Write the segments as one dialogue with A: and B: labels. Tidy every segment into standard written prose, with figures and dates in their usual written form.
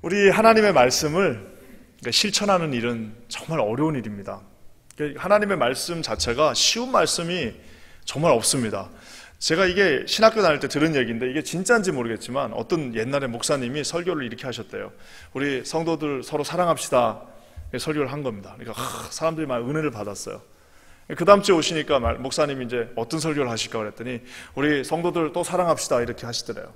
A: 우리 하나님의 말씀을 실천하는 일은 정말 어려운 일입니다. 하나님의 말씀 자체가 쉬운 말씀이 정말 없습니다. 제가 이게 신학교 다닐 때 들은 얘기인데 이게 진짜인지 모르겠지만 어떤 옛날에 목사님이 설교를 이렇게 하셨대요. 우리 성도들 서로 사랑합시다 설교를 한 겁니다. 그러니까 사람들이 막 은혜를 받았어요. 그 다음 주에 오시니까 목사님이 이제 어떤 설교를 하실까 그랬더니 우리 성도들 또 사랑합시다 이렇게 하시더래요.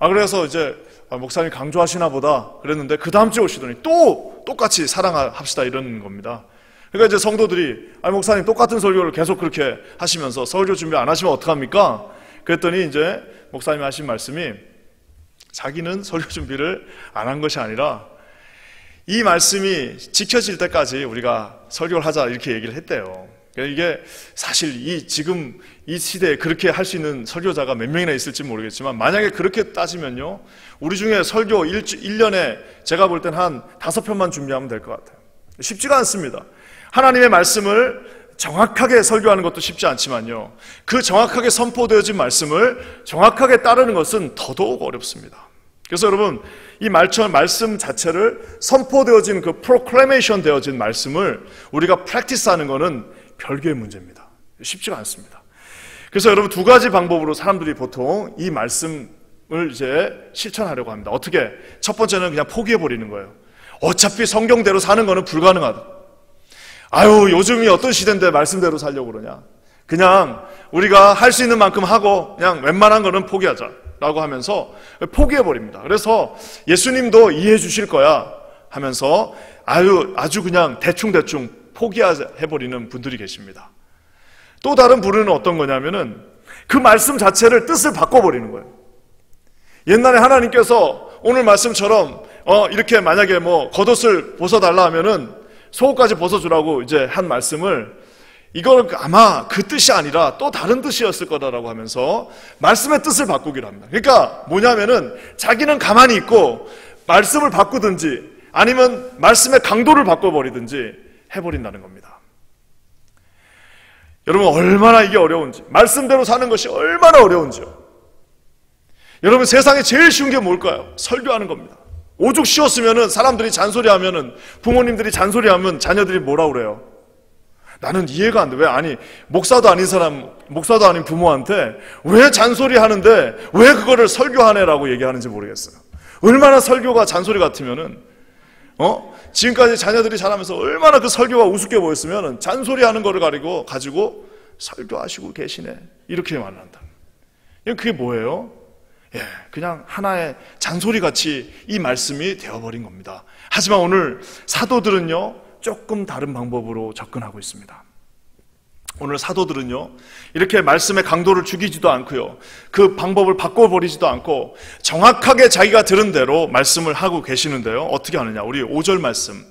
A: 그래서 이제 목사님 강조하시나 보다 그랬는데 그 다음 주에 오시더니 또 똑같이 사랑합시다 이러는 겁니다. 그러니까 이제 성도들이 목사님 똑같은 설교를 계속 그렇게 하시면서 설교 준비 안 하시면 어떡합니까? 그랬더니 이제 목사님이 하신 말씀이 자기는 설교 준비를 안 한 것이 아니라 이 말씀이 지켜질 때까지 우리가 설교를 하자 이렇게 얘기를 했대요. 이게 사실 지금 이 시대에 그렇게 할 수 있는 설교자가 몇 명이나 있을지 모르겠지만 만약에 그렇게 따지면요 우리 중에 설교 1년에 제가 볼 땐 한 5편만 준비하면 될 것 같아요. 쉽지가 않습니다. 하나님의 말씀을 정확하게 설교하는 것도 쉽지 않지만요 그 정확하게 선포되어진 말씀을 정확하게 따르는 것은 더더욱 어렵습니다. 그래서 여러분 이 말씀 자체를 선포되어진 그 프로클레이션 되어진 말씀을 우리가 프랙티스하는 것은 별개의 문제입니다. 쉽지가 않습니다. 그래서 여러분 두 가지 방법으로 사람들이 보통 이 말씀을 이제 실천하려고 합니다. 어떻게? 첫 번째는 그냥 포기해버리는 거예요. 어차피 성경대로 사는 거는 불가능하다. 요즘이 어떤 시대인데 말씀대로 살려고 그러냐. 그냥 우리가 할 수 있는 만큼 하고 그냥 웬만한 거는 포기하자 라고 하면서 포기해버립니다. 그래서 예수님도 이해해 주실 거야 하면서 아주 그냥 대충 포기해버리는 분들이 계십니다. 또 다른 부류는 어떤 거냐면은 그 말씀 자체를 뜻을 바꿔버리는 거예요. 옛날에 하나님께서 오늘 말씀처럼 이렇게 만약에 겉옷을 벗어달라 하면은 속옷까지 벗어주라고 이제 한 말씀을 이거는 아마 그 뜻이 아니라 또 다른 뜻이었을 거다라고 하면서 말씀의 뜻을 바꾸기로 합니다. 그러니까 뭐냐면은 자기는 가만히 있고 말씀을 바꾸든지 아니면 말씀의 강도를 바꿔버리든지 해버린다는 겁니다. 여러분 얼마나 이게 어려운지, 말씀대로 사는 것이 얼마나 어려운지요. 여러분 세상에 제일 쉬운 게 뭘까요? 설교하는 겁니다. 오죽 쉬웠으면은 사람들이 잔소리하면은 부모님들이 잔소리하면 자녀들이 뭐라 그래요? 나는 이해가 안 돼. 왜 목사도 아닌 사람, 목사도 아닌 부모한테 왜 잔소리 하는데 왜 그거를 설교하네라고 얘기하는지 모르겠어요. 얼마나 설교가 잔소리 같으면은 지금까지 자녀들이 자라면서 얼마나 그 설교가 우습게 보였으면 잔소리 하는 거를 가지고 설교하시고 계시네 이렇게 말한다. 그게 뭐예요? 그냥 하나의 잔소리같이 이 말씀이 되어버린 겁니다. 하지만 오늘 사도들은요 조금 다른 방법으로 접근하고 있습니다. 오늘 사도들은요 이렇게 말씀의 강도를 죽이지도 않고요 그 방법을 바꿔버리지도 않고 정확하게 자기가 들은 대로 말씀을 하고 계시는데요 어떻게 하느냐. 우리 5절 말씀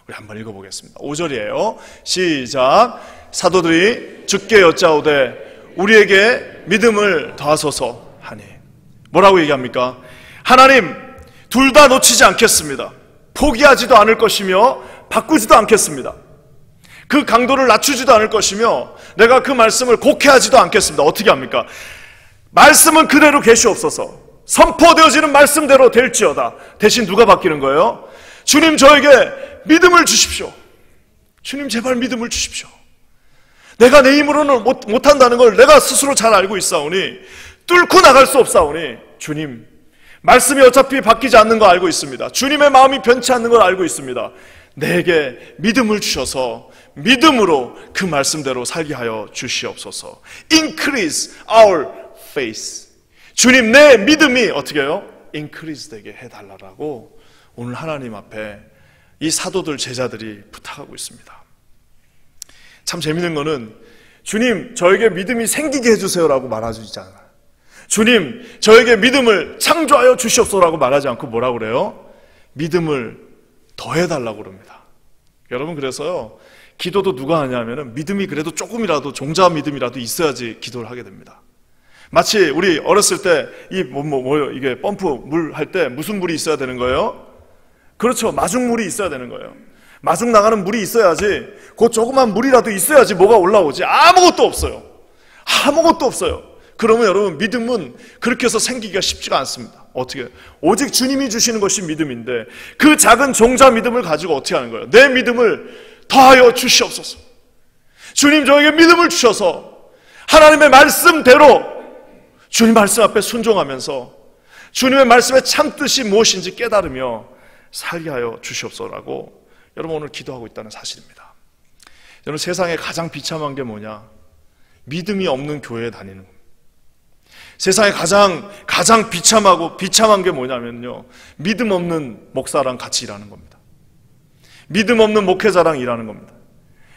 A: 우리 한번 읽어보겠습니다. 5절이에요 시작. 사도들이 주께 여짜오되 우리에게 믿음을 더하소서 하니. 뭐라고 얘기합니까? 하나님 둘 다 놓치지 않겠습니다. 포기하지도 않을 것이며 바꾸지도 않겠습니다. 그 강도를 낮추지도 않을 것이며 내가 그 말씀을 곡해하지도 않겠습니다. 어떻게 합니까? 말씀은 그대로 계시옵소서. 선포되어지는 말씀대로 될지어다. 대신 누가 바뀌는 거예요? 주님 저에게 믿음을 주십시오. 주님 제발 믿음을 주십시오. 내가 내 힘으로는 못한다는 걸 내가 스스로 잘 알고 있사오니 뚫고 나갈 수 없사오니 주님 말씀이 어차피 바뀌지 않는 거 알고 있습니다. 주님의 마음이 변치 않는 걸 알고 있습니다. 내게 믿음을 주셔서 믿음으로 그 말씀대로 살게 하여 주시옵소서. Increase our faith. 주님 내 믿음이 어떻게 해요? Increase 되게 해달라고 오늘 하나님 앞에 이 사도들 제자들이 부탁하고 있습니다. 참 재밌는 거는 주님 저에게 믿음이 생기게 해주세요라고 말하지 않아요. 주님 저에게 믿음을 창조하여 주시옵소서라고 말하지 않고 뭐라고 그래요? 믿음을 더해달라고 그럽니다. 여러분 그래서요 기도도 누가 하냐면은 믿음이 그래도 조금이라도 종자 믿음이라도 있어야지 기도를 하게 됩니다. 마치 우리 어렸을 때 이게 펌프 물 할 때 무슨 물이 있어야 되는 거예요? 그렇죠. 마중물이 있어야 되는 거예요. 마중 나가는 물이 있어야지 그 조그만 물이라도 있어야지 뭐가 올라오지. 아무것도 없어요. 그러면 여러분 믿음은 그렇게 해서 생기기가 쉽지가 않습니다. 어떻게? 오직 주님이 주시는 것이 믿음인데 그 작은 종자 믿음을 가지고 어떻게 하는 거예요? 내 믿음을 더하여 주시옵소서. 주님 저에게 믿음을 주셔서 하나님의 말씀대로 주님 말씀 앞에 순종하면서 주님의 말씀의 참뜻이 무엇인지 깨달으며 살게 하여 주시옵소서라고 여러분 오늘 기도하고 있다는 사실입니다. 여러분 세상에 가장 비참한 게 뭐냐? 믿음이 없는 교회에 다니는 겁니다. 세상에 가장 비참한 게 뭐냐면요, 믿음 없는 목사랑 같이 일하는 겁니다. 믿음 없는 목회자랑 일하는 겁니다.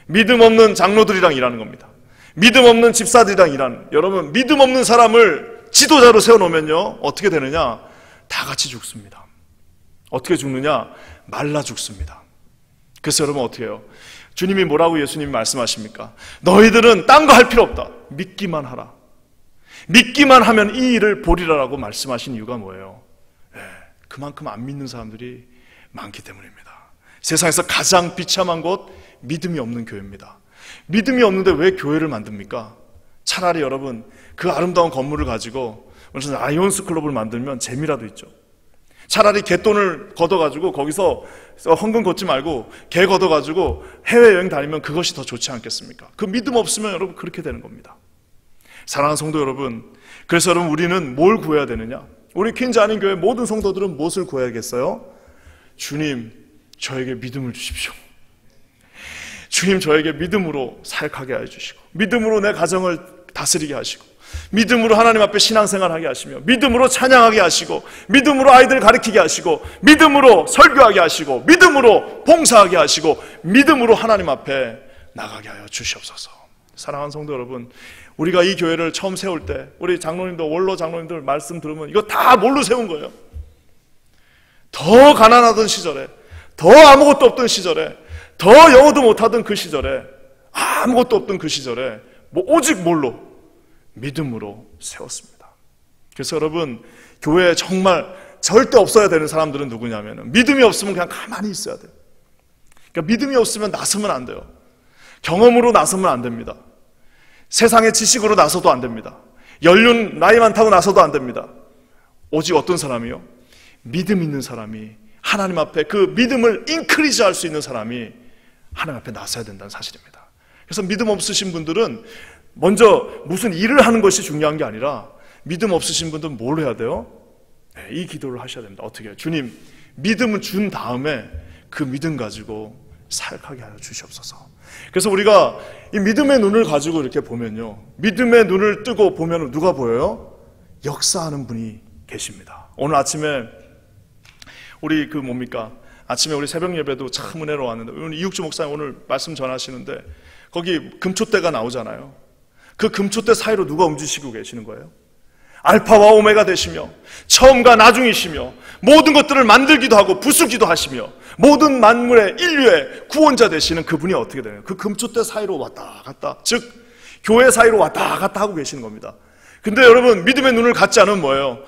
A: 믿음 없는 장로들이랑 일하는 겁니다. 믿음 없는 집사들이랑 일하는. 여러분 믿음 없는 사람을 지도자로 세워놓으면요 어떻게 되느냐? 다 같이 죽습니다. 어떻게 죽느냐? 말라 죽습니다. 그래서 여러분 어떻게 해요? 주님이 뭐라고 예수님이 말씀하십니까? 너희들은 딴 거 할 필요 없다. 믿기만 하라. 믿기만 하면 이 일을 보리라라고 말씀하신 이유가 뭐예요? 그만큼 안 믿는 사람들이 많기 때문입니다. 세상에서 가장 비참한 곳 믿음이 없는 교회입니다. 믿음이 없는데 왜 교회를 만듭니까? 차라리 여러분 그 아름다운 건물을 가지고 무슨 라이온스 클럽을 만들면 재미라도 있죠. 차라리 개돈을 걷어가지고 거기서 헌금 걷지 말고 개 걷어가지고 해외여행 다니면 그것이 더 좋지 않겠습니까? 그 믿음 없으면 여러분 그렇게 되는 겁니다. 사랑하는 성도 여러분, 그래서 여러분 우리는 뭘 구해야 되느냐? 우리 퀸즈 아닌 교회 모든 성도들은 무엇을 구해야겠어요? 주님 저에게 믿음을 주십시오. 주님 저에게 믿음으로 사역하게 해주시고 믿음으로 내 가정을 다스리게 하시고 믿음으로 하나님 앞에 신앙생활하게 하시며 믿음으로 찬양하게 하시고 믿음으로 아이들 가르치게 하시고 믿음으로 설교하게 하시고 믿음으로 봉사하게 하시고 믿음으로 하나님 앞에 나가게 하여 주시옵소서. 사랑하는 성도 여러분, 우리가 이 교회를 처음 세울 때 우리 장로님들, 원로 장로님들 말씀 들으면 이거 다 뭘로 세운 거예요? 더 가난하던 시절에, 더 아무것도 없던 시절에, 더 영어도 못하던 그 시절에, 아무것도 없던 그 시절에 오직 뭘로? 믿음으로 세웠습니다. 그래서 여러분 교회에 정말 절대 없어야 되는 사람들은 누구냐면 믿음이 없으면 그냥 가만히 있어야 돼요. 그러니까 믿음이 없으면 나서면 안 돼요. 경험으로 나서면 안 됩니다. 세상의 지식으로 나서도 안 됩니다. 연륜 나이 많다고 나서도 안 됩니다. 오직 어떤 사람이요? 믿음 있는 사람이 하나님 앞에 그 믿음을 인크리즈 할 수 있는 사람이 하나님 앞에 나서야 된다는 사실입니다. 그래서 믿음 없으신 분들은 먼저 무슨 일을 하는 것이 중요한 게 아니라 믿음 없으신 분들은 뭘 해야 돼요? 이 기도를 하셔야 됩니다. 어떻게 해요? 주님 믿음을 준 다음에 그 믿음 가지고 사역하게 하여 주시옵소서. 그래서 우리가 이 믿음의 눈을 가지고 이렇게 보면요, 믿음의 눈을 뜨고 보면 누가 보여요? 역사하는 분이 계십니다. 오늘 아침에 우리 아침에 우리 새벽 예배도 참 은혜로웠는데 오늘 이육주 목사님 오늘 말씀 전하시는데 거기 금초대가 나오잖아요. 그 금초대 사이로 누가 움직이시고 계시는 거예요? 알파와 오메가 되시며 처음과 나중이시며 모든 것들을 만들기도 하고 부수기도 하시며 모든 만물의 인류의 구원자 되시는 그분이 어떻게 되나요? 그 금초대 사이로 왔다 갔다, 즉 교회 사이로 왔다 갔다 하고 계시는 겁니다. 근데 여러분 믿음의 눈을 갖지 않으면 뭐예요?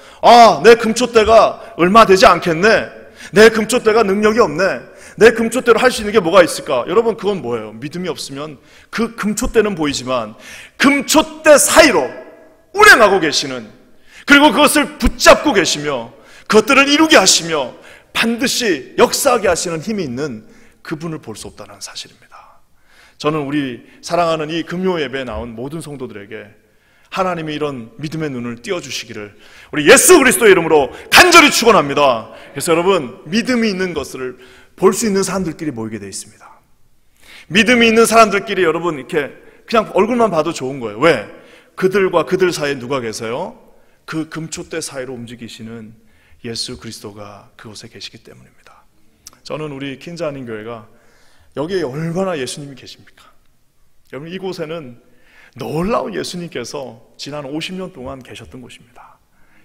A: 내 금초대가 얼마 되지 않겠네, 내 금초대가 능력이 없네, 내 금초대로 할 수 있는 게 뭐가 있을까? 여러분 그건 뭐예요? 믿음이 없으면 그 금초대는 보이지만 금초대 사이로 운행하고 계시는, 그리고 그것을 붙잡고 계시며 그것들을 이루게 하시며 반드시 역사하게 하시는 힘이 있는 그분을 볼 수 없다는 사실입니다. 저는 우리 사랑하는 이 금요 예배에 나온 모든 성도들에게 하나님이 이런 믿음의 눈을 띄워주시기를 우리 예수 그리스도의 이름으로 간절히 축원합니다. 그래서 여러분 믿음이 있는 것을 볼 수 있는 사람들끼리 모이게 되어 있습니다. 믿음이 있는 사람들끼리 여러분 이렇게 그냥 얼굴만 봐도 좋은 거예요. 왜? 그들과 그들 사이에 누가 계세요? 그 금초대 사이로 움직이시는 예수 그리스도가 그곳에 계시기 때문입니다. 저는 우리 퀸즈 아닌 교회가 여기에 얼마나 예수님이 계십니까? 여러분 이곳에는 놀라운 예수님께서 지난 50년 동안 계셨던 곳입니다.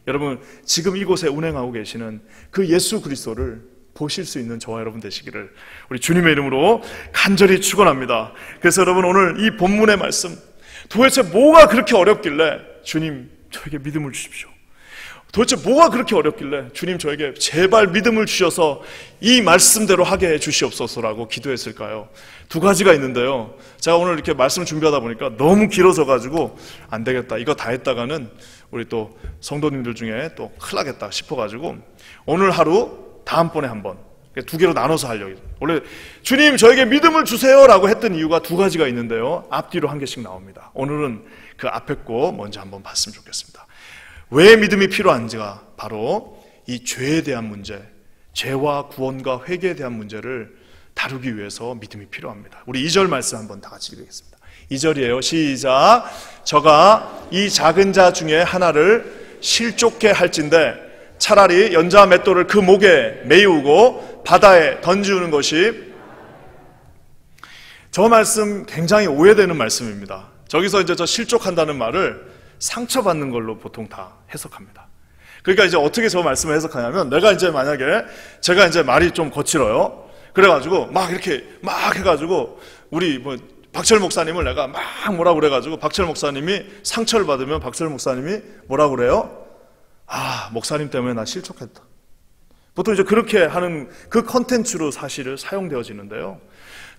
A: 여러분 지금 이곳에 운행하고 계시는 그 예수 그리스도를 보실 수 있는 저와 여러분 되시기를 우리 주님의 이름으로 간절히 축원합니다. 그래서 여러분 오늘 이 본문의 말씀 도대체 뭐가 그렇게 어렵길래 주님 저에게 믿음을 주십시오, 도대체 뭐가 그렇게 어렵길래 주님 저에게 제발 믿음을 주셔서 이 말씀대로 하게 해 주시옵소서라고 기도했을까요? 두 가지가 있는데요. 제가 오늘 이렇게 말씀을 준비하다 보니까 너무 길어져가지고 안 되겠다. 이거 다 했다가는 우리 또 성도님들 중에 또 큰일 나겠다 싶어가지고 오늘 하루 다음번에 한번 두 개로 나눠서 하려고. 원래 주님 저에게 믿음을 주세요라고 했던 이유가 두 가지가 있는데요. 앞뒤로 한 개씩 나옵니다. 오늘은 그 앞에 거 먼저 한번 봤으면 좋겠습니다. 왜 믿음이 필요한지가 바로 이 죄에 대한 문제, 죄와 구원과 회개에 대한 문제를 다루기 위해서 믿음이 필요합니다. 우리 2절 말씀 한번 다 같이 읽겠습니다. 2절이에요. 시작. 저가 이 작은 자 중에 하나를 실족해 할진대 차라리 연자 맷돌을 그 목에 메이우고 바다에 던지우는 것이. 저 말씀 굉장히 오해되는 말씀입니다. 저기서 이제 저 실족한다는 말을 상처받는 걸로 보통 다 해석합니다. 그러니까 이제 어떻게 저 말씀을 해석하냐면, 내가 이제 만약에 제가 이제 말이 좀 거칠어요. 그래가지고 막 이렇게 막 해가지고 우리 뭐 박철 목사님을 내가 막 뭐라고 그래가지고 박철 목사님이 상처를 받으면 박철 목사님이 뭐라고 그래요? 아, 목사님 때문에 나 실족했다. 보통 이제 그렇게 하는 그 컨텐츠로 사실을 사용되어지는데요.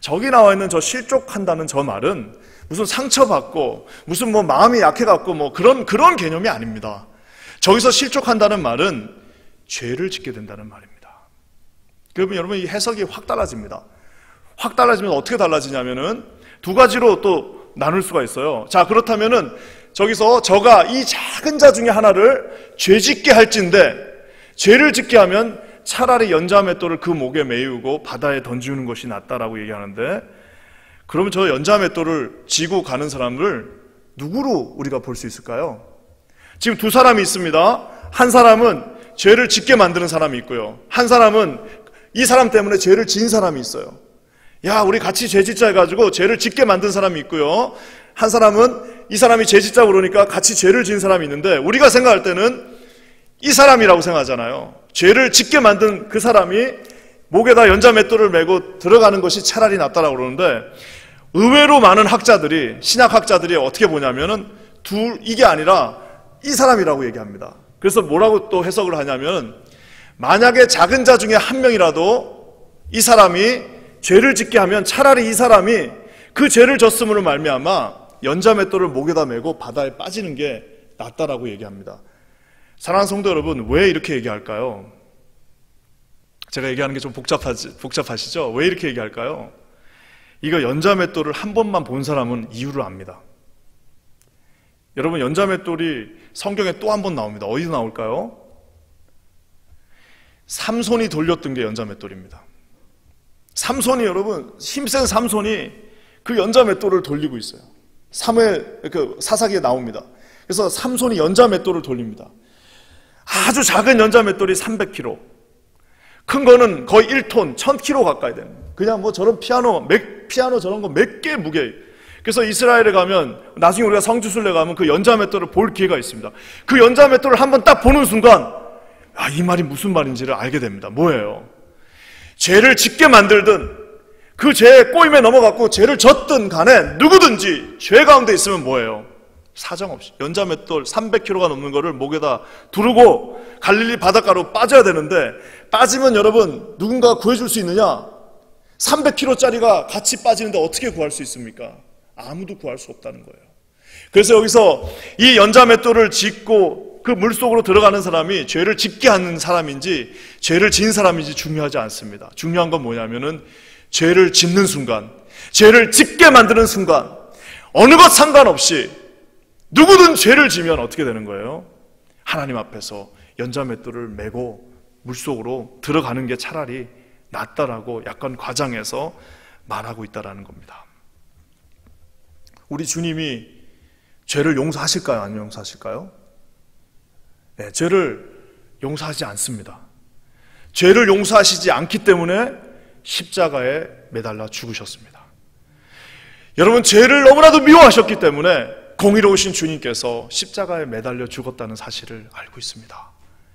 A: 저기 나와 있는 저 실족한다는 저 말은 무슨 상처받고 무슨 뭐 마음이 약해갖고 뭐 그런 개념이 아닙니다. 저기서 실족한다는 말은 죄를 짓게 된다는 말입니다. 그러면 여러분 이 해석이 확 달라집니다. 확 달라지면 어떻게 달라지냐면은 두 가지로 또 나눌 수가 있어요. 자, 그렇다면은 저기서 저가 이 작은 자 중에 하나를 죄 짓게 할진대, 죄를 짓게 하면 차라리 연자 맷돌을 그 목에 메이우고 바다에 던지우는 것이 낫다라고 얘기하는데, 그러면 저 연자 맷돌을 지고 가는 사람을 누구로 우리가 볼 수 있을까요? 지금 두 사람이 있습니다. 한 사람은 죄를 짓게 만드는 사람이 있고요. 한 사람은 이 사람 때문에 죄를 지은 사람이 있어요. 야, 우리 같이 죄 짓자 해가지고 죄를 짓게 만든 사람이 있고요. 한 사람은 이 사람이 죄 짓자고 그러니까 같이 죄를 지은 사람이 있는데, 우리가 생각할 때는 이 사람이라고 생각하잖아요. 죄를 짓게 만든 그 사람이 목에다 연자 맷돌을 메고 들어가는 것이 차라리 낫다라고 그러는데, 의외로 많은 학자들이, 신약학자들이 어떻게 보냐면은 이게 아니라 이 사람이라고 얘기합니다. 그래서 뭐라고 또 해석을 하냐면, 만약에 작은 자 중에 한 명이라도 이 사람이 죄를 짓게 하면 차라리 이 사람이 그 죄를 졌음으로 말미암아 연자 맷돌을 목에다 메고 바다에 빠지는 게 낫다라고 얘기합니다. 사랑하는 성도 여러분, 왜 이렇게 얘기할까요? 제가 얘기하는 게 좀 복잡하시죠? 왜 이렇게 얘기할까요? 이거 연자 맷돌을 한 번만 본 사람은 이유를 압니다. 여러분, 연자 맷돌이 성경에 또 한 번 나옵니다. 어디서 나올까요? 삼손이 돌렸던 게 연자 맷돌입니다. 삼손이, 여러분, 힘센 삼손이 그 연자 맷돌을 돌리고 있어요. 사무엘 그 사사기에 나옵니다. 그래서 삼손이 연자 맷돌을 돌립니다. 아주 작은 연자 맷돌이 300kg, 큰 거는 거의 1톤, 1000kg 가까이 됩니다. 그냥 뭐 저런 피아노 저런 거 몇 개 무게. 그래서 이스라엘에 가면, 나중에 우리가 성지순례 가면 그 연자 맷돌을 볼 기회가 있습니다. 그 연자 맷돌을 한번 딱 보는 순간, 아, 이 말이 무슨 말인지를 알게 됩니다. 뭐예요? 죄를 짓게 만들든 그 죄에 꼬임에 넘어갔고 죄를 졌든 간에 누구든지 죄 가운데 있으면 뭐예요? 사정없이 연자 맷돌 300kg가 넘는 거를 목에다 두르고 갈릴리 바닷가로 빠져야 되는데, 빠지면 여러분 누군가 구해줄 수 있느냐? 300kg짜리가 같이 빠지는데 어떻게 구할 수 있습니까? 아무도 구할 수 없다는 거예요. 그래서 여기서 이 연자 맷돌을 짓고 그 물속으로 들어가는 사람이 죄를 짓게 하는 사람인지 죄를 지은 사람인지 중요하지 않습니다. 중요한 건 뭐냐면은 죄를 짓는 순간, 죄를 짓게 만드는 순간, 어느 것 상관없이 누구든 죄를 지면 어떻게 되는 거예요? 하나님 앞에서 연자 맷돌을 메고 물속으로 들어가는 게 차라리 낫다라고 약간 과장해서 말하고 있다라는 겁니다. 우리 주님이 죄를 용서하실까요? 안 용서하실까요? 네, 죄를 용서하지 않습니다. 죄를 용서하시지 않기 때문에 십자가에 매달려 죽으셨습니다. 여러분, 죄를 너무나도 미워하셨기 때문에 공의로우신 주님께서 십자가에 매달려 죽었다는 사실을 알고 있습니다.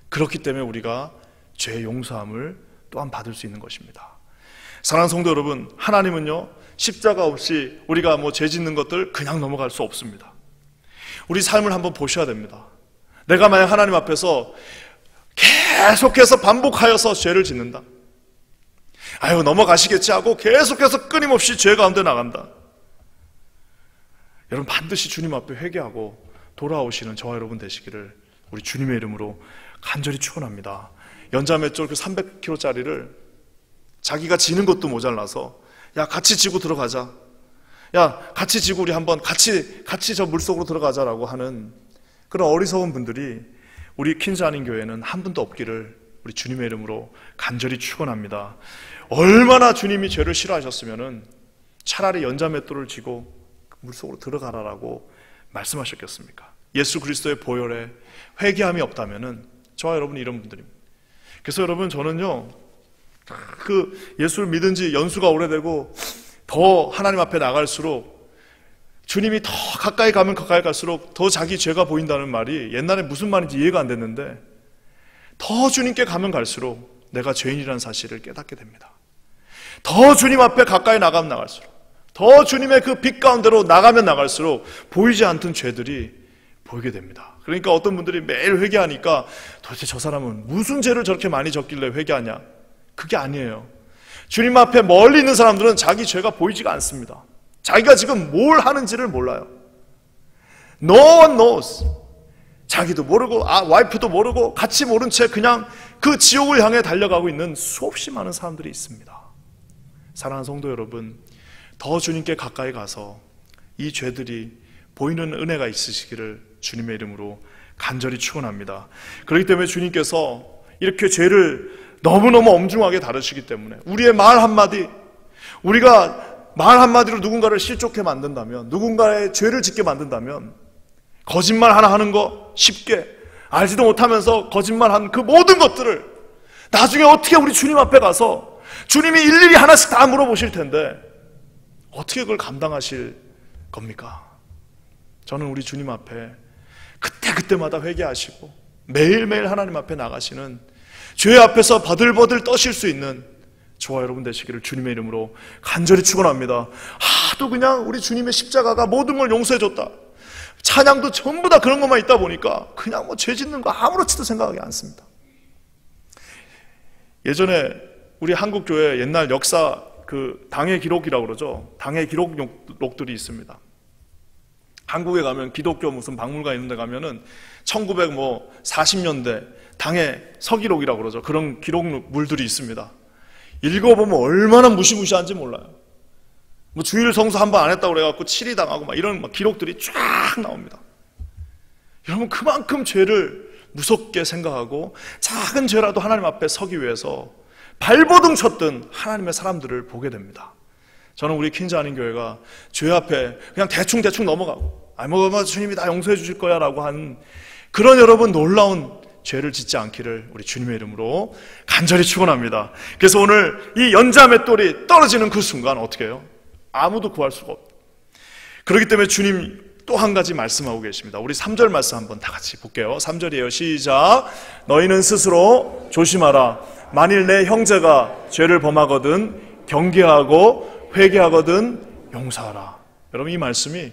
A: 그렇기 때문에 우리가 죄 용서함을 또한 받을 수 있는 것입니다. 사랑하는 성도 여러분, 하나님은요, 십자가 없이 우리가 뭐 죄 짓는 것들 그냥 넘어갈 수 없습니다. 우리 삶을 한번 보셔야 됩니다. 내가 만약 하나님 앞에서 계속해서 반복하여서 죄를 짓는다, 아유 넘어가시겠지 하고 계속해서 끊임없이 죄 가운데 나간다, 여러분 반드시 주님 앞에 회개하고 돌아오시는 저와 여러분 되시기를 우리 주님의 이름으로 간절히 축원합니다. 연자맷돌 그 300kg짜리를 자기가 지는 것도 모자라서 야 같이 지고 들어가자, 야 같이 지고 우리 한번 같이 저 물속으로 들어가자라고 하는 그런 어리석은 분들이 우리 퀸즈 한인 교회는 한 분도 없기를 우리 주님의 이름으로 간절히 축원합니다. 얼마나 주님이 죄를 싫어하셨으면은 차라리 연자맷돌을 지고 물속으로 들어가라라고 말씀하셨겠습니까? 예수 그리스도의 보혈에 회개함이 없다면은 저와 여러분 이런 분들입니다. 그래서 여러분 저는요, 그 예수를 믿은 지 연수가 오래되고 더 하나님 앞에 나갈수록 주님이 더 가까이 가면 가까이 갈수록 더 자기 죄가 보인다는 말이 옛날에 무슨 말인지 이해가 안 됐는데, 더 주님께 가면 갈수록 내가 죄인이라는 사실을 깨닫게 됩니다. 더 주님 앞에 가까이 나가면 나갈수록, 더 주님의 그 빛 가운데로 나가면 나갈수록 보이지 않던 죄들이 보이게 됩니다. 그러니까 어떤 분들이 매일 회개하니까 도대체 저 사람은 무슨 죄를 저렇게 많이 졌길래 회개하냐? 그게 아니에요. 주님 앞에 멀리 있는 사람들은 자기 죄가 보이지가 않습니다. 자기가 지금 뭘 하는지를 몰라요. No one knows. 자기도 모르고 와이프도 모르고 같이 모른 채 그냥 그 지옥을 향해 달려가고 있는 수없이 많은 사람들이 있습니다. 사랑하는 성도 여러분, 더 주님께 가까이 가서 이 죄들이 보이는 은혜가 있으시기를 주님의 이름으로 간절히 축원합니다. 그렇기 때문에 주님께서 이렇게 죄를 너무너무 엄중하게 다루시기 때문에 우리의 말 한마디, 우리가 말 한마디로 누군가를 실족해 만든다면, 누군가의 죄를 짓게 만든다면, 거짓말 하나 하는 거 쉽게 알지도 못하면서 거짓말한 그 모든 것들을 나중에 어떻게 우리 주님 앞에 가서 주님이 일일이 하나씩 다 물어보실 텐데 어떻게 그걸 감당하실 겁니까? 저는 우리 주님 앞에 그때마다 회개하시고 매일매일 하나님 앞에 나가시는, 죄 앞에서 버들버들 떠실 수 있는 저와 여러분 되시기를 주님의 이름으로 간절히 축원합니다. 하도 그냥 우리 주님의 십자가가 모든 걸 용서해줬다, 찬양도 전부 다 그런 것만 있다 보니까 그냥 뭐 죄 짓는 거 아무렇지도 생각하지 않습니다. 예전에 우리 한국교회 옛날 역사 그 당의 기록이라고 그러죠. 당의 기록록들이 있습니다. 한국에 가면 기독교 무슨 박물관 있는 데 가면은 1940년대 당의 서기록이라고 그러죠. 그런 기록물들이 있습니다. 읽어보면 얼마나 무시무시한지 몰라요. 뭐 주일 성수 한 번 안 했다고 그래갖고 치리 당하고 막 이런 막 기록들이 쫙 나옵니다. 여러분 그만큼 죄를 무섭게 생각하고 작은 죄라도 하나님 앞에 서기 위해서 발버둥 쳤던 하나님의 사람들을 보게 됩니다. 저는 우리 퀸즈 한인 교회가 죄 앞에 그냥 대충 넘어가고 뭐 주님이 다 용서해 주실 거야 라고 한 그런 여러분 놀라운 죄를 짓지 않기를 우리 주님의 이름으로 간절히 축원합니다. 그래서 오늘 이 연자맷돌이 떨어지는 그 순간 어떻게 해요? 아무도 구할 수가 없어요. 그렇기 때문에 주님 또 한 가지 말씀하고 계십니다. 우리 3절 말씀 한번 다 같이 볼게요. 3절이에요. 시작. 너희는 스스로 조심하라. 만일 내 형제가 죄를 범하거든 경계하고 회개하거든 용서하라. 여러분 이 말씀이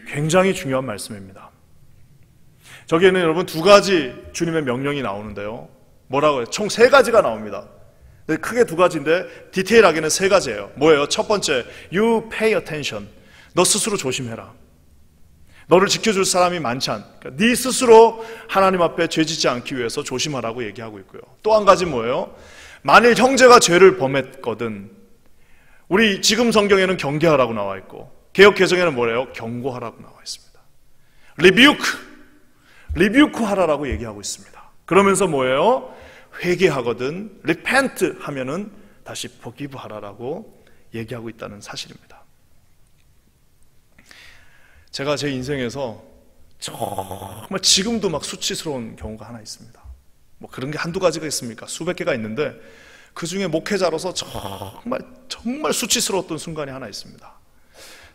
A: 굉장히 중요한 말씀입니다. 저기에는 여러분 두 가지 주님의 명령이 나오는데요. 뭐라고 해요? 총 세 가지가 나옵니다. 크게 두 가지인데 디테일하게는 세 가지예요. 뭐예요? 첫 번째, you pay attention. 너 스스로 조심해라. 너를 지켜줄 사람이 많지 않으니까 그러니까 네 스스로 하나님 앞에 죄 짓지 않기 위해서 조심하라고 얘기하고 있고요. 또 한 가지 뭐예요? 만일 형제가 죄를 범했거든, 우리 지금 성경에는 경계하라고 나와 있고 개역 개정에는 뭐래요? 경고하라고 나와 있습니다. 리뷰크 하라라고 얘기하고 있습니다. 그러면서 뭐예요? 회개하거든, repent 하면은 다시 forgive 하라라고 얘기하고 있다는 사실입니다. 제가 제 인생에서 정말 지금도 막 수치스러운 경우가 하나 있습니다. 뭐 그런 게 한두 가지가 있습니까? 수백 개가 있는데 그 중에 목회자로서 정말 수치스러웠던 순간이 하나 있습니다.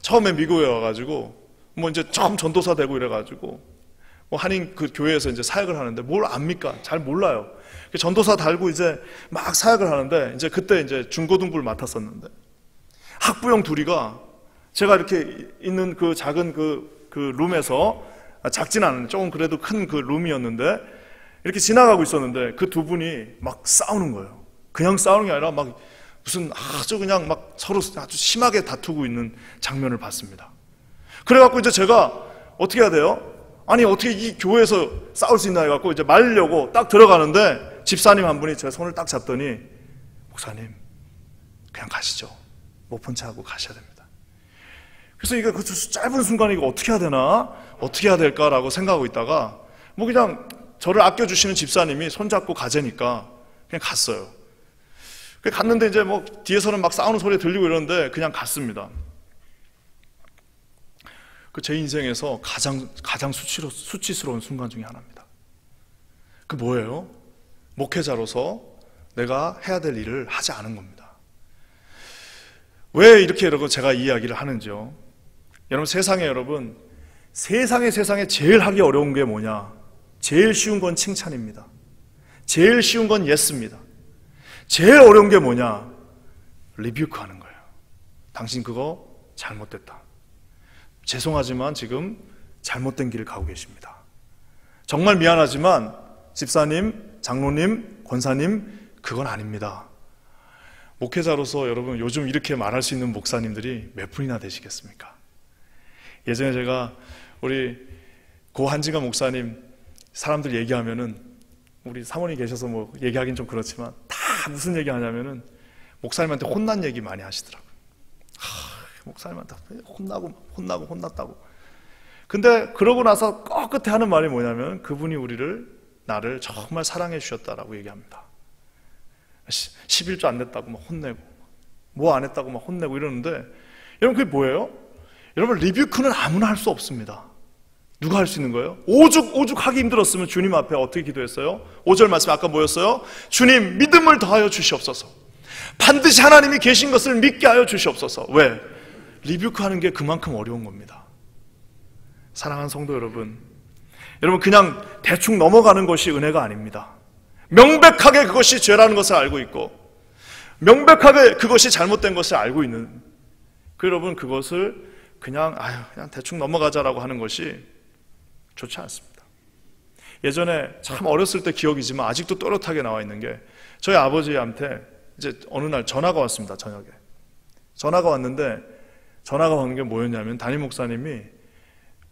A: 처음에 미국에 와가지고 뭐 이제 처음 전도사 되고 이래가지고 뭐 한인 그 교회에서 이제 사역을 하는데 뭘 압니까? 잘 몰라요. 전도사 달고 이제 막 사역을 하는데 이제 그때 이제 중고등부를 맡았었는데 학부형 둘이가 제가 이렇게 있는 그 작은 그 룸에서 작진 않은데 조금 그래도 큰 그 룸이었는데 이렇게 지나가고 있었는데 그 두 분이 막 싸우는 거예요. 그냥 싸우는 게 아니라 막 무슨 아주 그냥 막 서로 아주 심하게 다투고 있는 장면을 봤습니다. 그래갖고 이제 제가 어떻게 해야 돼요? 아니 어떻게 이 교회에서 싸울 수 있나 해갖고 이제 말려고 딱 들어가는데 집사님 한 분이 제 손을 딱 잡더니 목사님 그냥 가시죠. 못 본 체 하고 가셔야 됩니다. 그래서 이거 그 짧은 순간에 이거 어떻게 해야 되나? 어떻게 해야 될까라고 생각하고 있다가 뭐 그냥 저를 아껴주시는 집사님이 손잡고 가자니까 그냥 갔어요. 갔는데 이제 뭐 뒤에서는 막 싸우는 소리 들리고 이러는데 그냥 갔습니다. 그 제 인생에서 가장 수치스러운 순간 중에 하나입니다. 그 뭐예요? 목회자로서 내가 해야 될 일을 하지 않은 겁니다. 왜 이렇게 여러분 제가 이 이야기를 하는지요? 여러분 세상에 제일 하기 어려운 게 뭐냐? 제일 쉬운 건 칭찬입니다. 제일 쉬운 건 예스입니다. 제일 어려운 게 뭐냐? 리뷰크 하는 거예요. 당신 그거 잘못됐다. 죄송하지만 지금 잘못된 길을 가고 계십니다. 정말 미안하지만 집사님, 장로님, 권사님 그건 아닙니다. 목회자로서 여러분 요즘 이렇게 말할 수 있는 목사님들이 몇 분이나 되시겠습니까? 예전에 제가 우리 고 한지가 목사님 사람들 얘기하면은 우리 사모님 계셔서 뭐 얘기하긴 좀 그렇지만 다 무슨 얘기 하냐면은 목사님한테 혼난 얘기 많이 하시더라고요. 목사님한테 혼났다고. 근데 그러고 나서 끝에 하는 말이 뭐냐면 그분이 나를 정말 사랑해 주셨다라고 얘기합니다. 11조 안 냈다고 막 혼내고 뭐 안 했다고 막 혼내고 이러는데 여러분 그게 뭐예요? 여러분 리뷰크는 아무나 할 수 없습니다. 누가 할 수 있는 거예요? 오죽 하기 힘들었으면 주님 앞에 어떻게 기도했어요? 5절 말씀 아까 뭐였어요? 주님 믿음을 더하여 주시옵소서. 반드시 하나님이 계신 것을 믿게 하여 주시옵소서. 왜? 리뷰크 하는 게 그만큼 어려운 겁니다. 사랑하는 성도 여러분 그냥 대충 넘어가는 것이 은혜가 아닙니다. 명백하게 그것이 죄라는 것을 알고 있고 명백하게 그것이 잘못된 것을 알고 있는 여러분 그것을 그냥 대충 넘어가자라고 하는 것이 좋지 않습니다. 예전에 참 어렸을 때 기억이지만 아직도 또렷하게 나와 있는 게 저희 아버지한테 이제 어느 날 전화가 왔습니다. 저녁에 전화가 왔는데 전화가 오는 게 뭐였냐면 담임 목사님이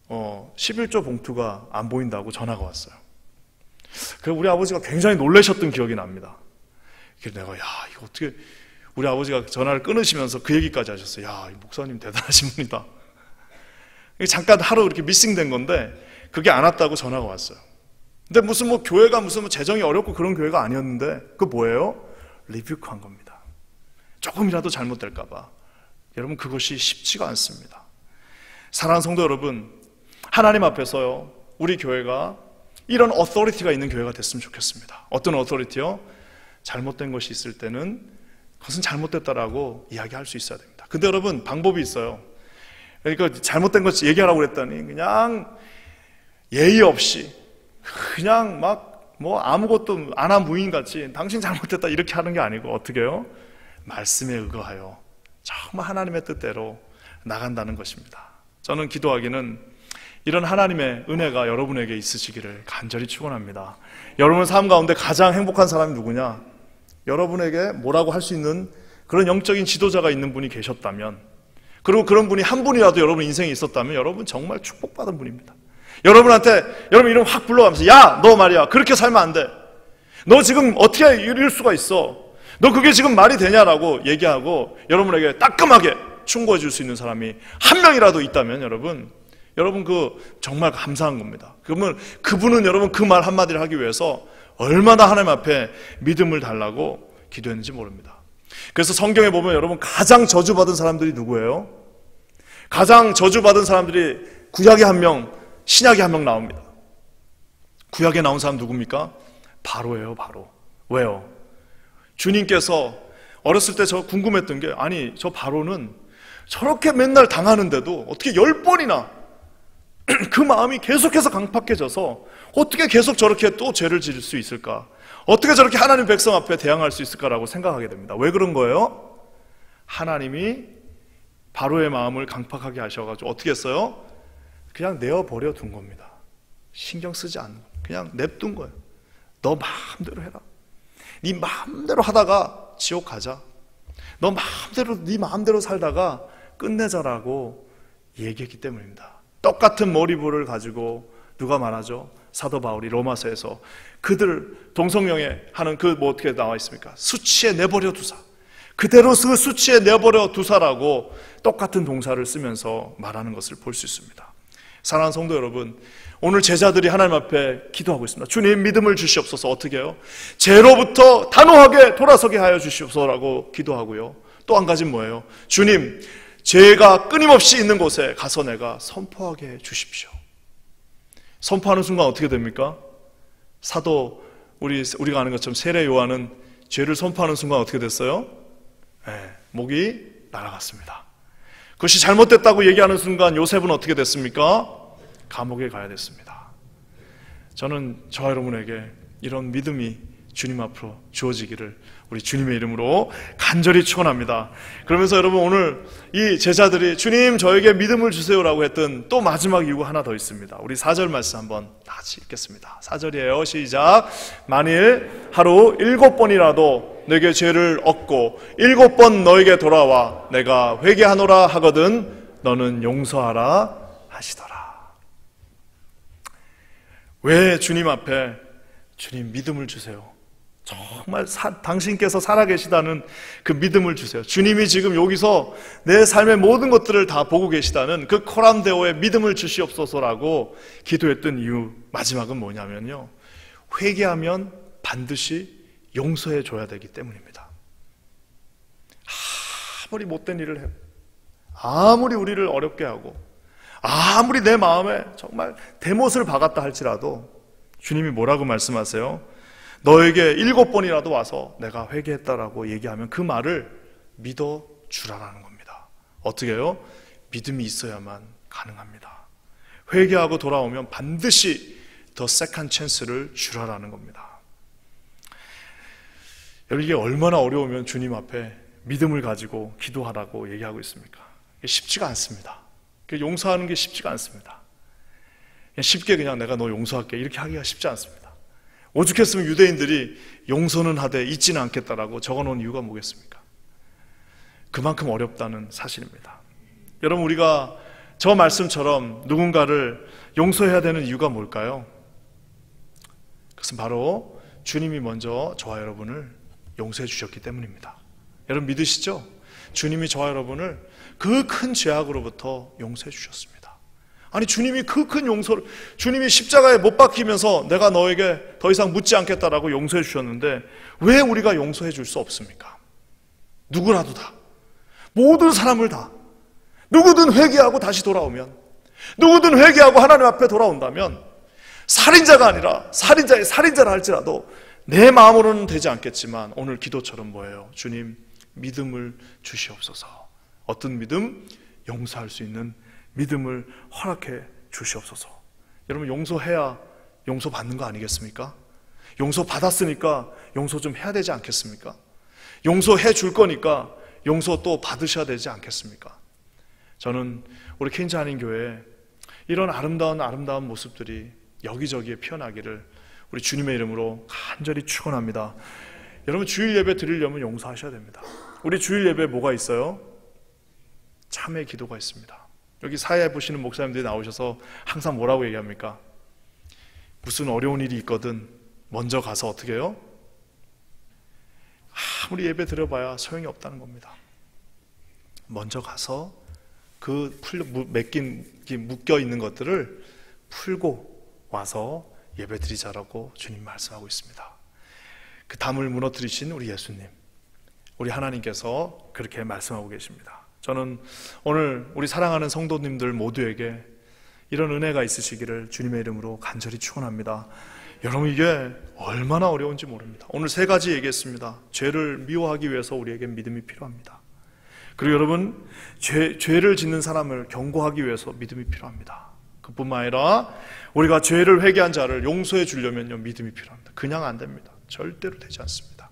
A: 11조 봉투가 안 보인다고 전화가 왔어요. 그래서 우리 아버지가 굉장히 놀라셨던 기억이 납니다. 그래서 내가 이거 어떻게 우리 아버지가 전화를 끊으시면서 그 얘기까지 하셨어요. 이 목사님 대단하신 분이다. 잠깐 하루 이렇게 미싱된 건데 그게 안 왔다고 전화가 왔어요. 근데 무슨 교회가 무슨 재정이 어렵고 그런 교회가 아니었는데 그 뭐예요? 리뷰크 한 겁니다. 조금이라도 잘못될까 봐. 여러분 그것이 쉽지가 않습니다. 사랑하는 성도 여러분 하나님 앞에서요 우리 교회가 이런 어토리티가 있는 교회가 됐으면 좋겠습니다. 어떤 어토리티요? 잘못된 것이 있을 때는 그것은 잘못됐다라고 이야기할 수 있어야 됩니다. 근데 여러분 방법이 있어요. 그러니까 잘못된 것 얘기하라고 그랬더니 그냥 예의 없이 그냥 막 뭐 아무것도 안 한 무인같이 당신 잘못됐다 이렇게 하는 게 아니고 어떻게 해요? 말씀에 의거하여 정말 하나님의 뜻대로 나간다는 것입니다. 저는 기도하기는 이런 하나님의 은혜가 여러분에게 있으시기를 간절히 축원합니다. 여러분 삶 가운데 가장 행복한 사람이 누구냐? 여러분에게 뭐라고 할 수 있는 그런 영적인 지도자가 있는 분이 계셨다면 그리고 그런 분이 한 분이라도 여러분 인생에 있었다면 여러분 정말 축복받은 분입니다. 여러분한테 여러분 이름 확 불러가면서 너 말이야 그렇게 살면 안 돼. 너 지금 어떻게 이럴 수가 있어. 너 그게 지금 말이 되냐라고 얘기하고 여러분에게 따끔하게 충고해 줄 수 있는 사람이 한 명이라도 있다면 여러분 그 정말 감사한 겁니다. 그러면 그분은 여러분 그 말 한마디를 하기 위해서 얼마나 하나님 앞에 믿음을 달라고 기도했는지 모릅니다. 그래서 성경에 보면 여러분 가장 저주받은 사람들이 누구예요? 가장 저주받은 사람들이 구약에 한 명, 신약에 한 명 나옵니다. 구약에 나온 사람 누굽니까? 바로예요. 바로. 왜요? 주님께서 어렸을 때 저 궁금했던 게 아니 저 바로는 저렇게 맨날 당하는데도 어떻게 10번이나 그 마음이 계속해서 강팍해져서 어떻게 계속 저렇게 또 죄를 지을 수 있을까? 어떻게 저렇게 하나님 백성 앞에 대항할 수 있을까라고 생각하게 됩니다. 왜 그런 거예요? 하나님이 바로의 마음을 강팍하게 하셔가지고 어떻게 했어요? 그냥 내어버려 둔 겁니다. 신경 쓰지 않는 거예요. 그냥 냅둔 거예요. 너 마음대로 해라. 네 마음대로 하다가 지옥 가자. 너 마음대로 네 마음대로 살다가 끝내자라고 얘기했기 때문입니다. 똑같은 머리부를 가지고 누가 말하죠? 사도 바울이 로마서에서 그들 동성영애 하는 그 뭐 어떻게 나와 있습니까? 수치에 내버려 두사. 그대로 그 수치에 내버려 두사라고 똑같은 동사를 쓰면서 말하는 것을 볼 수 있습니다. 사랑하는 성도 여러분, 오늘 제자들이 하나님 앞에 기도하고 있습니다. 주님, 믿음을 주시옵소서. 어떻게 해요? 죄로부터 단호하게 돌아서게 하여 주시옵소서라고 기도하고요. 또 한 가지는 뭐예요? 주님, 죄가 끊임없이 있는 곳에 가서 내가 선포하게 해 주십시오. 선포하는 순간 어떻게 됩니까? 사도 우리가 아는 것처럼 세례 요한은 죄를 선포하는 순간 어떻게 됐어요? 목이 날아갔습니다. 그것이 잘못됐다고 얘기하는 순간 요셉은 어떻게 됐습니까? 감옥에 가야 됐습니다. 저는 저와 여러분에게 이런 믿음이 주님 앞으로 주어지기를 우리 주님의 이름으로 간절히 축원합니다. 그러면서 여러분, 오늘 이 제자들이 주님 저에게 믿음을 주세요라고 했던 또 마지막 이유가 하나 더 있습니다. 우리 4절 말씀 한번 다 같이 읽겠습니다. 4절이에요. 시작. 만일 하루 7번이라도 내게 죄를 얻고 7번 너에게 돌아와 내가 회개하노라 하거든 너는 용서하라 하시더라. 왜 주님 앞에 주님 믿음을 주세요. 정말 당신께서 살아계시다는 그 믿음을 주세요. 주님이 지금 여기서 내 삶의 모든 것들을 다 보고 계시다는 그 코람데오의 믿음을 주시옵소서라고 기도했던 이유 마지막은 뭐냐면요, 회개하면 반드시 용서해 줘야 되기 때문입니다. 아무리 못된 일을 해요, 아무리 우리를 어렵게 하고, 아무리 내 마음에 정말 대못을 박았다 할지라도 주님이 뭐라고 말씀하세요? 너에게 7번이라도 와서 내가 회개했다라고 얘기하면 그 말을 믿어주라라는 겁니다. 어떻게 해요? 믿음이 있어야만 가능합니다. 회개하고 돌아오면 반드시 더 세컨드 찬스를 주라라는 겁니다. 여러분, 이게 얼마나 어려우면 주님 앞에 믿음을 가지고 기도하라고 얘기하고 있습니까? 쉽지가 않습니다. 용서하는 게 쉽지가 않습니다. 쉽게 그냥 내가 너 용서할게 이렇게 하기가 쉽지 않습니다. 오죽했으면 유대인들이 용서는 하되 잊지는 않겠다라고 적어놓은 이유가 뭐겠습니까? 그만큼 어렵다는 사실입니다. 여러분, 우리가 저 말씀처럼 누군가를 용서해야 되는 이유가 뭘까요? 그것은 바로 주님이 먼저 저와 여러분을 용서해 주셨기 때문입니다. 여러분 믿으시죠? 주님이 저와 여러분을 그 큰 죄악으로부터 용서해 주셨습니다. 아니, 주님이 그 큰 용서를, 주님이 십자가에 못 박히면서 내가 너에게 더 이상 묻지 않겠다라고 용서해 주셨는데 왜 우리가 용서해 줄 수 없습니까? 누구라도 다, 모든 사람을 다, 누구든 회개하고 다시 돌아오면, 누구든 회개하고 하나님 앞에 돌아온다면 살인자가 아니라 살인자의 살인자라 할지라도 내 마음으로는 되지 않겠지만 오늘 기도처럼 뭐예요? 주님, 믿음을 주시옵소서. 어떤 믿음? 용서할 수 있는 믿음을 허락해 주시옵소서. 여러분, 용서해야 용서받는 거 아니겠습니까? 용서 받았으니까 용서 좀 해야 되지 않겠습니까? 용서해 줄 거니까 용서 또 받으셔야 되지 않겠습니까? 저는 우리 케인즈 한인교회에 이런 아름다운 모습들이 여기저기에 피어나기를 우리 주님의 이름으로 간절히 축원합니다. 여러분, 주일 예배 드리려면 용서하셔야 됩니다. 우리 주일 예배에 뭐가 있어요? 참회 기도가 있습니다. 여기 사회 보시는 목사님들이 나오셔서 항상 뭐라고 얘기합니까? 무슨 어려운 일이 있거든 먼저 가서 어떻게 해요? 아무리 예배 드려봐야 소용이 없다는 겁니다. 먼저 가서 그 묶여 있는 것들을 풀고 와서 예배 드리자라고 주님 말씀하고 있습니다. 그 담을 무너뜨리신 우리 예수님, 우리 하나님께서 그렇게 말씀하고 계십니다. 저는 오늘 우리 사랑하는 성도님들 모두에게 이런 은혜가 있으시기를 주님의 이름으로 간절히 축원합니다. 여러분, 이게 얼마나 어려운지 모릅니다. 오늘 3가지 얘기했습니다. 죄를 미워하기 위해서 우리에게 믿음이 필요합니다. 그리고 여러분, 죄를 짓는 사람을 경고하기 위해서 믿음이 필요합니다. 그뿐만 아니라 우리가 죄를 회개한 자를 용서해 주려면요, 믿음이 필요합니다. 그냥 안 됩니다. 절대로 되지 않습니다.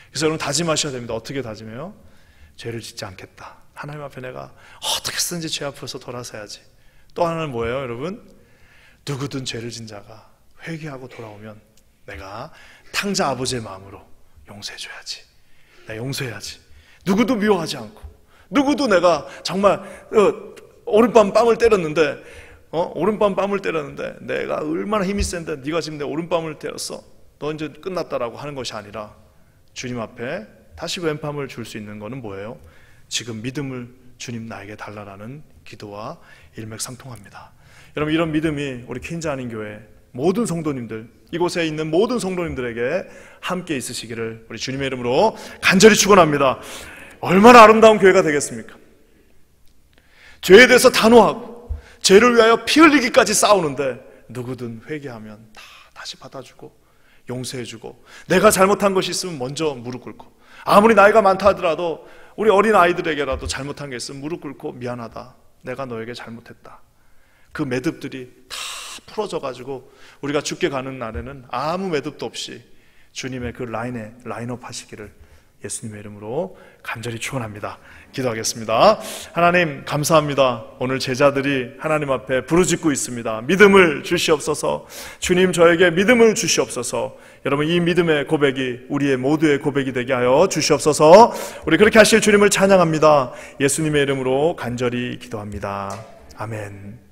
A: 그래서 여러분 다짐하셔야 됩니다. 어떻게 다짐해요? 죄를 짓지 않겠다. 하나님 앞에 내가 어떻게 쓰든지 죄 앞에서 돌아서야지. 또 하나는 뭐예요, 여러분? 누구든 죄를 진 자가 회개하고 돌아오면 내가 탕자 아버지의 마음으로 용서해줘야지. 내가 용서해야지. 누구도 미워하지 않고, 누구도 내가 정말 오른밤 뺨을 때렸는데 내가 얼마나 힘이 센데 네가 지금 내 오른밤을 때렸어, 너 이제 끝났다라고 하는 것이 아니라 주님 앞에 다시 왼밤을 줄 수 있는 것은 뭐예요? 지금 믿음을 주님 나에게 달라라는 기도와 일맥상통합니다. 여러분, 이런 믿음이 우리 퀸즈 한인교회 모든 성도님들, 이곳에 있는 모든 성도님들에게 함께 있으시기를 우리 주님의 이름으로 간절히 축원합니다. 얼마나 아름다운 교회가 되겠습니까? 죄에 대해서 단호하고 죄를 위하여 피 흘리기까지 싸우는데 누구든 회개하면 다 다시 받아주고 용서해주고, 내가 잘못한 것이 있으면 먼저 무릎 꿇고, 아무리 나이가 많다 하더라도 우리 어린 아이들에게라도 잘못한 게 있으면 무릎 꿇고 미안하다, 내가 너에게 잘못했다. 그 매듭들이 다 풀어져 가지고 우리가 죽게 가는 날에는 아무 매듭도 없이 주님의 그 라인업 하시기를 예수님의 이름으로 간절히 축원합니다. 기도하겠습니다. 하나님 감사합니다. 오늘 제자들이 하나님 앞에 부르짖고 있습니다. 믿음을 주시옵소서. 주님, 저에게 믿음을 주시옵소서. 여러분, 이 믿음의 고백이 우리의 모두의 고백이 되게 하여 주시옵소서. 우리 그렇게 하실 주님을 찬양합니다. 예수님의 이름으로 간절히 기도합니다. 아멘.